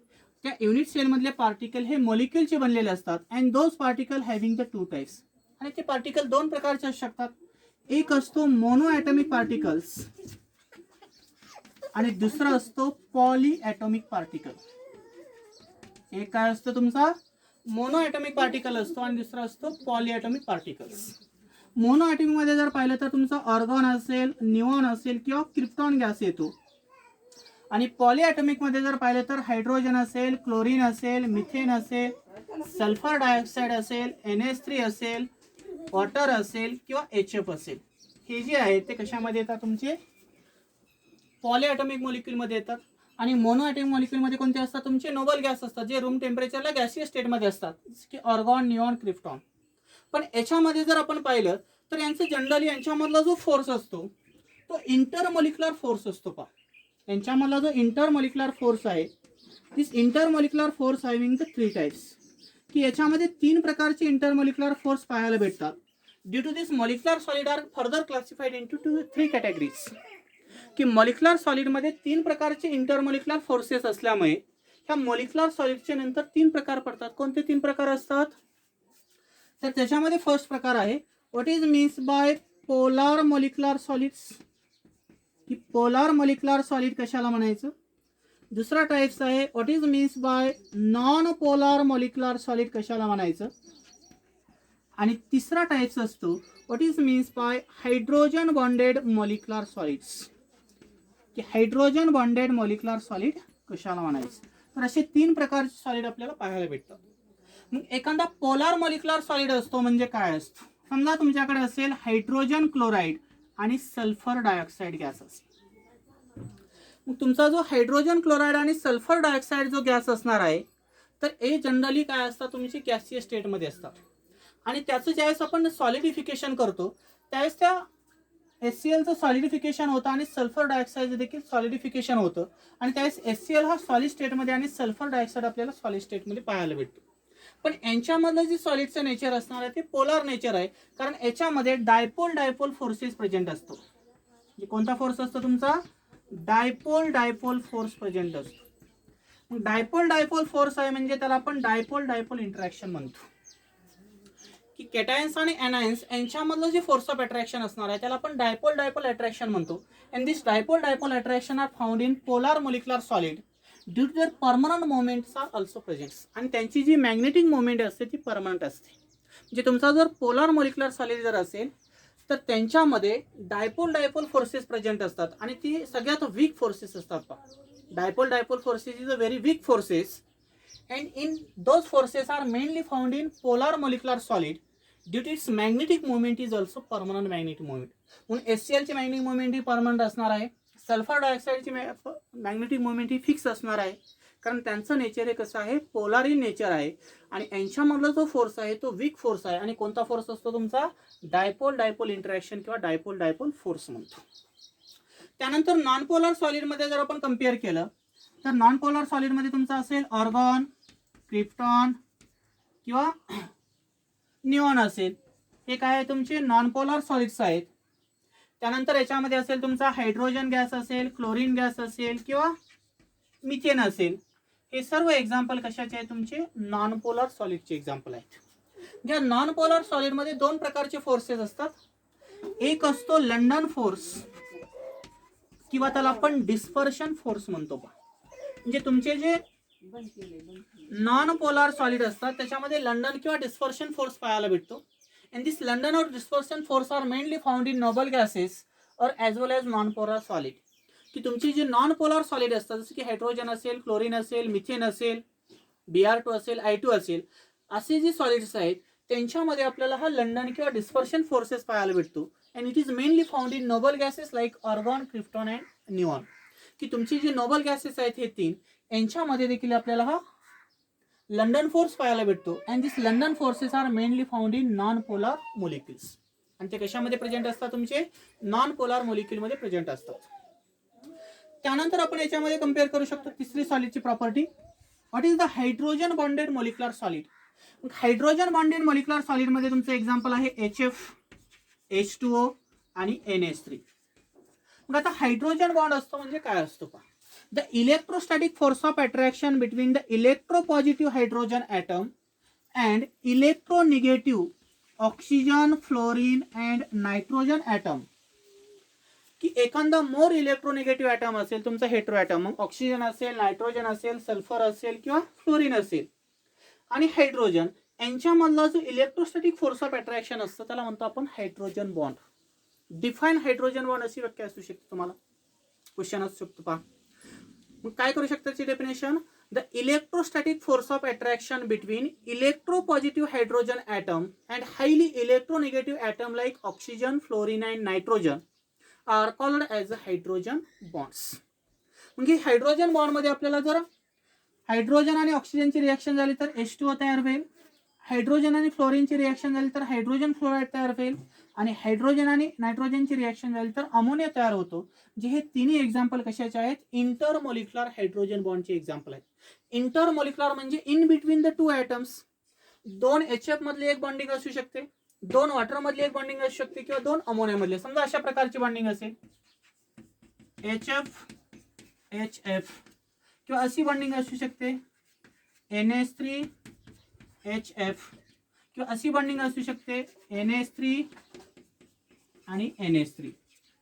त्या युनिट सेलमधले पार्टिकल हे मॉलिक्युलचे बनलेले असतात. And those particle having the two types, आणि ते पार्टिकल दोन प्रकारचे असू शकतात. एक असतो मोनो ॲटॉमिक पार्टिकल्स आणि दुसरा असतो पॉली ॲटॉमिक पार्टिकल. एक काय असतो तुमचा मोनो ॲटॉमिक पार्टिकल असतो आणि दुसरा असतो poly atomic particles. Mono atomic मध्ये जर पाहिलं तर तुमचा ऑर्गॉन असेल, निऑन असेल किंवा क्रिप्टॉन गॅस येतो. आणि पॉली ॲटॉमिक मध्ये जर पाहिलं तर हायड्रोजन असेल, क्लोरीन असेल, मिथेन असेल, सल्फर डायऑक्साईड असेल, NH3 असेल, वॉटर असेल किंवा HF असेल. हे जे आहे ते कशामध्ये येतात, तुमचे पॉली ॲटॉमिक मॉलिक्युलमध्ये येतात. आणि मोनो ॲटॉमिक मॉलिक्युलमध्ये कोणते असतात, तुमचे नोबल गॅस असतात जे रूम टेम्परेचरला गॅसियस स्टेटमध्ये असतात, की ऑर्गॉन, निऑन, क्रिप्टॉन. पण याच्यामध्ये जर आपण पाहिलं तर यांचं जनरली यांच्यामधला जो फोर्स असतो तो इंटरमॉलिक्युलर फोर्स असतो. पहा यांच्यामधला जो इंटरमॉलिक्युलर फोर्स आहे, this intermolecular force having the three types, की याच्यामध्ये तीन प्रकारचे इंटरमॉलिक्युलर फोर्स पाहायला भेटतात. Due to this molecular solid are further classified into 3 categories. की मॉलिक्युलर सॉलिडमध्ये 3 प्रकारचे इंटरमॉलिक्युलर फोर्सेस असल्यामुळे ह्या मॉलिक्युलर सॉलिडचे नंतर 3 प्रकार पडतात. कोणते 3 प्रकार असतात? तर त्याच्यामध्ये फर्स्ट प्रकार आहे what is means bye polar molecular solids. की पोलार मॉलिक्युलर सॉलिड कशाला म्हणायचं. दुसरा टाइप्स आहे what is means bye non polar molecular solid कशाला म्हणायचं. आणि तिसरा टाइप्स असतो what is means bye hydrogen bonded molecular solids. की हायड्रोजन बॉन्डेड मॉलिक्युलर सॉलिड कशाला म्हणायचं. तर असे 3 प्रकारचे सॉलिड आपल्याला पाहायला भेटतात. मग एखादा पोलार मॉलिक्युलर सॉलिड असतो म्हणजे काय असतो. समजा तुमच्याकडे असेल हायड्रोजन क्लोराईड आणि सल्फर डायऑक्साईड गॅस असेल. मग तुमचा जो हायड्रोजन क्लोराईड आणि सल्फर डायऑक्साईड जो गॅस असणार आहे तर हे जनरली काय असतात तुमची गॅसियस स्टेटमध्ये असतात. आणि त्याचं ज्यावेळेस आपण सॉलिडिफिकेशन करतो त्यावेळेस त्या HClचं सॉलिडिफिकेशन होतं आणि सल्फर डायऑक्साईड देखील सॉलिडिफिकेशन होतं. आणि त्यावेळेस HCl हा सॉलिड स्टेटमध्ये आणि सल्फर डायऑक्साईड आपल्याला सॉलिड स्टेटमध्ये पाहायला भेटतो. पण यांच्यामधलं जे सॉलिडचं नेचर असणार आहे ते पोलार नेचर आहे. कारण याच्यामध्ये डायपोल डायपोल फोर्सेस प्रेझेंट असतो. म्हणजे कोणता फोर्स असतो तुमचा डायपोल डायपोल फोर्स प्रेझेंट असतो. मग डायपोल डायपोल फोर्स आहे म्हणजे त्याला आपण डायपोल डायपोल इंटरॅक्शन म्हणतो. की कॅटायन्स आणि एनायन्स यांच्यामधलं जे फोर्स ऑफ अट्रॅक्शन असणार आहे त्याला आपण डायपोल डायपोल अट्रॅक्शन म्हणतो. And this dipole dipole attraction are found in polar molecular solid due to their permanent moments are also presents. आणि त्यांची जी मॅग्नेटिक मोमेंट असते ती परमनंट असते. म्हणजे तुमचा जर पोलार मॉलिक्युलर सॉलिड जर असेल तर त्यांच्यामध्ये डायपोल डायपोल फोर्सेस प्रेझेंट असतात आणि ती सगळ्यात वीक फोर्सेस असतात. Dipole dipole forces is a very weak forces and in those forces are mainly found in polar molecular solid due to its magnetic moment is also permanent magnetic moment. म्हणून HCl ची magnetic moment ही permanent असणार आहे. Sulphur डायऑक्साईडची magnetic moment ही fix असणार आहे. कारण त्यांचं nature हे कसं आहे पोलार इन नेचर आहे. आणि यांच्यामधला जो फोर्स आहे तो वीक फोर्स आहे. आणि कोणता फोर्स असतो तुमचा डायपोल डायपोल इंटरॅक्शन किंवा डायपोल डायपोल फोर्स म्हणतो. त्यानंतर नॉन पोलार सॉलिडमध्ये जर आपण कम्पेअर केलं तर नॉन पोलार सॉलिडमध्ये तुमचा असेल ऑर्गॉन क्रिप्टॉन किंवा निऑन असेल. हे काय आहे तुमचे नॉन पोलार सॉलिड्स आहेत. त्यानंतर याच्यामध्ये असेल तुमचा हायड्रोजन गॅस असेल क्लोरीन गॅस असेल किंवा मिथेन असेल. हे सर्व एक्झाम्पल कशाचे आहेत तुमचे नॉन पोलार सॉलिडचे एक्झाम्पल आहेत. ज्या नॉन पोलार सॉलिडमध्ये 2 प्रकारचे फोर्सेस असतात. एक असतो लंडन फोर्स किंवा त्याला आपण डिस्पर्शन फोर्स म्हणतो. म्हणजे तुमचे जे नॉन पोलार सॉलिड असतात त्याच्यामध्ये लंडन किंवा डिस्पर्शन फोर्स पाहायला भेटतो. And this London or dispersion force are mainly found in noble gases or as well as non polar solid. की तुमची जी नॉन पोलार सॉलिड असतात जसं की हायड्रोजन असेल क्लोरीन असेल मिथेन असेल Br2 असेल I2 असेल असे जे सॉलिड्स आहेत त्यांच्यामध्ये आपल्याला हा लंडन किंवा डिस्पर्शन फोर्सेस पाहायला भेटतो. And it is mainly found in noble gases like argon krypton and neon. की तुमची जी नोबल गॅसेस आहेत हे 3 यांच्यामध्ये देखील आपल्याला हा लंडन फोर्स पाहायला भेटतो. And this London forces are mainly found in non polar molecules. आणि ते कशामध्ये प्रेझेंट असतात तुमचे नॉन पोलार मोलिक्युलमध्ये प्रेझेंट असतात. त्यानंतर आपण याच्यामध्ये कम्पेअर करू शकतो तिसरी सॉलिडची property what is the hydrogen bonded molecular solid. Hydrogen bonded molecular सॉलिडमध्ये तुमचं एक्झाम्पल आहे HF H2O आणि NH3. मग आता हायड्रोजन बॉन्ड असतो म्हणजे काय असतो पहा. The electrostatic force of attraction between the electropositive hydrogen atom and electronegative oxygen, fluorine and nitrogen atom. की एखादा मोर इलेक्ट्रोनिगेटिव्ह ॲटम असेल तुमचा हेट्रो ॲटम मग ऑक्सिजन असेल नायट्रोजन असेल सल्फर असेल किंवा फ्लोरीन असेल आणि हायड्रोजन यांच्यामधला जो इलेक्ट्रोस्टॅटिक फोर्स ऑफ अट्रॅक्शन असतं त्याला म्हणतो आपण hydrogen bond. Define hydrogen bond अशी व्याख्या असू शकते. तुम्हाला क्वेश्चन असू शकतो पहा. मग काय करू शकता त्याची definition the electrostatic force of attraction between electropositive hydrogen atom and highly electronegative atom like oxygen fluorine and nitrogen are called as hydrogen bonds. म्हणजे हायड्रोजन बॉन्डमध्ये आपल्याला जर हायड्रोजन आणि ऑक्सिजनची रिएक्शन झाली तर H2O तयार होईल. हायड्रोजन आणि फ्लोरीनची रिएक्शन झाली तर हायड्रोजन फ्लोराईड तयार होईल. आणि हायड्रोजन आणि नायट्रोजनची रिएक्शन झाली तर अमोनिया तयार होतो. जे हे तिन्ही एक्झाम्पल कशाचे आहेत इंटरमॉलिक्युलर हायड्रोजन बॉन्डचे एक्झाम्पल आहेत. इंटरमॉलिक्युलर म्हणजे in between the 2 atoms. 2 HF मधली एक बॉन्डिंग असू शकते दोन वॉटर मधली एक बॉन्डिंग असू शकते किंवा दोन अमोनिया मधले. समजा अशा प्रकारची बॉन्डिंग असेल HF HF, किंवा अशी बॉन्डिंग असू शकते NH3 HF, किंवा अशी बॉन्डिंग असू शकते NH3 आणि NH3.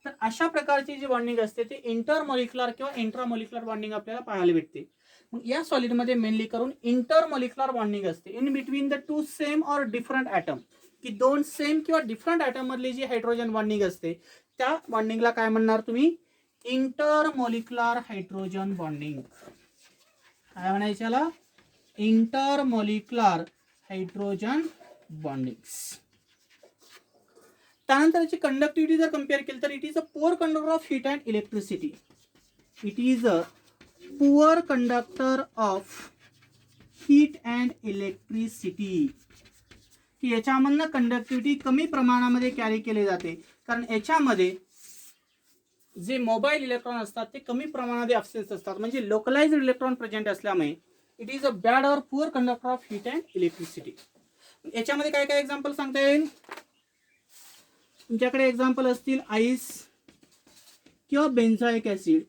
तर अशा प्रकारची जी बॉन्डिंग असते ती इंटरमॉलिक्युलर किंवा इंट्रामॉलिक्युलर बॉन्डिंग आपल्याला पाहायला भेटते. मग या सॉलिडमध्ये मेनली करून इंटरमॉलिक्युलर बॉन्डिंग असते in between the two same or different atom, की दोन सेम किंवा डिफरंट ॲटम मधली जी हायड्रोजन बॉन्डिंग असते त्या बॉन्डिंगला काय म्हणणार तुम्ही? Intermolecular hydrogen bonding. काय म्हणायचं याला? Intermolecular hydrogen bondings. त्यानंतर याची कंडक्टिव्हिटी जर कम्पेअर केली तर it is a poor conductor of heat and electricity. It is a poor conductor of heat and electricity, की याच्यामधनं कंडक्टिव्हिटी कमी प्रमाणामध्ये कॅरी केली जाते, कारण याच्यामध्ये जे मोबाईल इलेक्ट्रॉन असतात ते कमी प्रमाणात ॲब्सेंट असतात, म्हणजे लोकलाइज्ड इलेक्ट्रॉन प्रेझेंट असल्यामुळे it is a bad or poor conductor of heat and electricity. याच्यामध्ये काय काय एक्झाम्पल सांगता येईल? तुमच्याकडे एक्झाम्पल असतील आईस किंवा बेन्झोइक ॲसिड.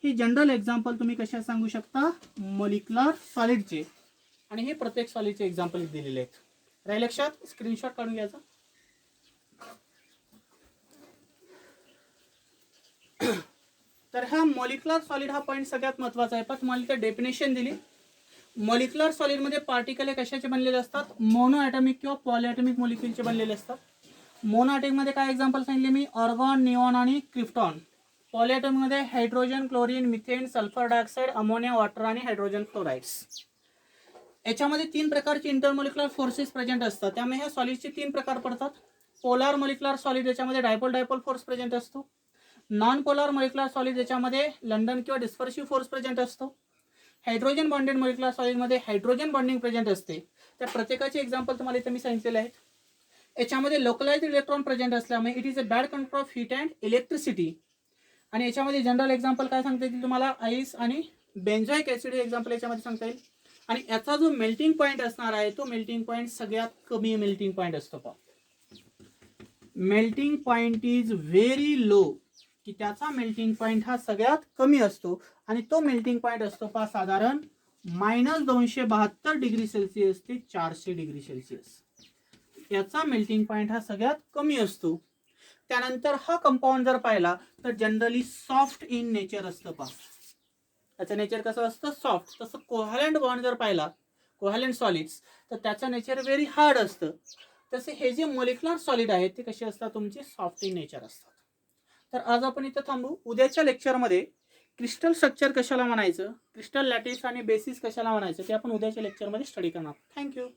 हे जनरल एक्झाम्पल तुम्ही कशा सांगू शकता? मॉलिक्युलर सॉलिडचे. आणि हे प्रत्येक सॉलिडचे एक्झाम्पल दिलेले आहेत. राहील लक्षात? स्क्रीनशॉट काढून घ्यायचा. तर हा मॉलिक्युलर सॉलिड हा पॉईंट सगळ्यात महत्त्वाचा आहे. पण तुम्हाला इथे डेफिनेशन दिली. मॉलिक्युलर सॉलिडमध्ये पार्टिकल हे कशाचे बनलेले असतात? मोनो ॲटॉमिक किंवा पॉलिॲटॉमिक मॉलिक्युलचे बनलेले असतात. मोनो ॲटॉमिकमध्ये काय एक्झाम्पल सांगितले मी? ऑर्गॉन, निऑन आणि क्रिप्टॉन. पॉलिॲटॉमिकमध्ये hydrogen, chlorine, methane, sulphur dioxide, ammonia, water आणि हायड्रोजन फ्लोराइड्स. याच्यामध्ये तीन प्रकारचे इंटरमॉलिक्युलर फोर्सेस प्रेझेंट असतात. त्यामुळे ह्या सॉलिडचे तीन प्रकार पडतात. पोलार मॉलिक्युलर सॉलिड याच्यामध्ये डायपोल फोर्स प्रेझेंट असतो. नॉन पोलार मॉलिक्युलर सॉलिड याच्यामध्ये लंडन किंवा डिस्पर्सिव्ह फोर्स प्रेझेंट असतो. हायड्रोजन बॉन्डेड मॉलिक्युलर सॉलिडमध्ये हायड्रोजन बॉन्डिंग प्रेझेंट असते. त्या प्रत्येकाचे एक्झाम्पल तुम्हाला इथे मी सांगितलेले आहेत. याच्यामध्ये लोकलाइज्ड इलेक्ट्रॉन प्रेझेंट असल्यामुळे it is a bad conductor of heat and electricity. आणि याच्यामध्ये जनरल एक्झाम्पल काय सांगता येईल तुम्हाला? आईस आणि बेन्झोइक ॲसिड हे एक्झाम्पल याच्यामध्ये सांगता येईल. आणि याचा जो मेल्टिंग पॉईंट असणार आहे तो मेल्टिंग पॉईंट सगळ्यात कमी मेल्टिंग पॉईंट असतो. Melting point is very low, की त्याचा मेल्टिंग पॉईंट हा सगळ्यात कमी असतो. आणि तो मेल्टिंग पॉईंट असतो साधारण -272 डिग्री सेल्सिअस ते 400 डिग्री सेल्सिअस. याचा मेल्टिंग पॉईंट हा सगळ्यात कमी असतो. त्यानंतर हा कंपाऊंड जर पाहिला तर जनरली सॉफ्ट इन नेचर असतं. त्याचं नेचर कसं असतं? सॉफ्ट. तसं कोव्हॅलंट बॉन्ड जर पाहिला, कोव्हॅलंट सॉलिड्स, तर त्याचं नेचर व्हेरी हार्ड असतं. तसे हे जे मॉलिक्युलर सॉलिड आहेत ते कसे असतात? तुमचे सॉफ्ट इन नेचर असतात. तर आज आपण इथं थांबू. उद्याच्या लेक्चरमध्ये क्रिस्टल स्ट्रक्चर कशाला म्हणायचं, क्रिस्टल लॅटिस आणि बेसिस कशाला म्हणायचं ते आपण उद्याच्या लेक्चरमध्ये स्टडी करणार. थँक्यू.